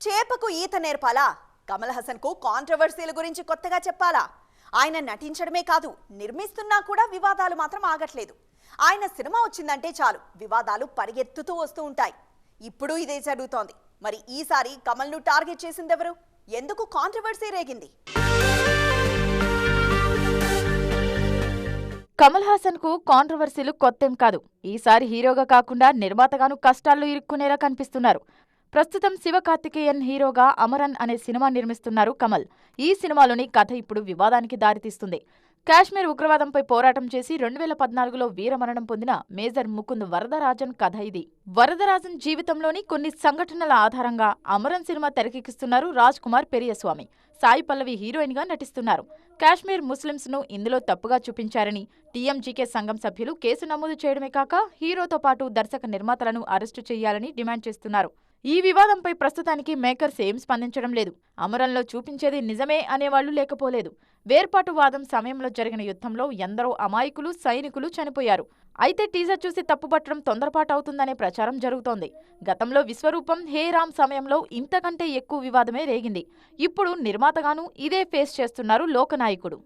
చేపకు ఈత నేర్పాలా? కమల్ హాసన్ కు కాంట్రవర్సీల గురించి కొత్తగా చెప్పాలా? ఆయన నటించడమే కాదు, నిర్మిస్తున్నా కూడా వివాదాలు మాత్రం ఆగట్లేదు. ఆయన సినిమా వచ్చిందంటే చాలు వివాదాలు పరిగెత్తుతూ వస్తూ ఉంటాయి. ఇప్పుడు ఇదే జరుగుతోంది. మరి ఈసారి కమల్ ను టార్గెట్ చేసిందెవరు? ఎందుకు కాంట్రవర్సీ రేగింది? కమల్ హాసన్ కు కాంట్రవర్సీలు కొత్తేం కాదు. ఈసారి హీరోగా కాకుండా నిర్మాతగాను కష్టాల్లో ఇరుక్కునేలా కనిపిస్తున్నారు. ప్రస్తుతం శివకార్తికేయన్ హీరోగా అమరన్ అనే సినిమా నిర్మిస్తున్నారు కమల్. ఈ సినిమాలోని కథ ఇప్పుడు వివాదానికి దారితీస్తుంది. కాశ్మీర్ ఉగ్రవాదంపై పోరాటం చేసి 2014లో వీరమరణం పొందిన మేజర్ ముకుంద్ వరదరాజన్ కథ ఇది. వరదరాజన్ జీవితంలోని కొన్ని సంఘటనల ఆధారంగా అమరన్ సినిమా తెరకెక్కిస్తున్నారు రాజ్ కుమార్ పెరియస్వామి. సాయి పల్లవి హీరోయిన్ గా నటిస్తున్నారు. కాశ్మీర్ ముస్లింస్ ను ఇందులో తప్పుగా చూపించారని టీఎంజీకే సంఘం సభ్యులు కేసు నమోదు చేయడమే కాక హీరోతో పాటు దర్శక నిర్మాతలను అరెస్టు చేయాలని డిమాండ్ చేస్తున్నారు. ఈ వివాదంపై ప్రస్తుతానికి మేకర్స్ ఏం స్పందించడం లేదు. అమరంలో చూపించేది నిజమే అనేవాళ్లు లేకపోలేదు. వేర్పాటువాదం సమయంలో జరిగిన యుద్ధంలో ఎందరో అమాయకులు సైనికులు చనిపోయారు. అయితే టీజర్ చూసి తప్పుపట్టడం తొందరపాటు అవుతుందనే ప్రచారం జరుగుతోంది. గతంలో విశ్వరూపం, హే రామ్ సమయంలో ఇంతకంటే ఎక్కువ వివాదమే రేగింది. ఇప్పుడు నిర్మాతగాను ఇదే ఫేస్ చేస్తున్నారు లోకనాయకుడు.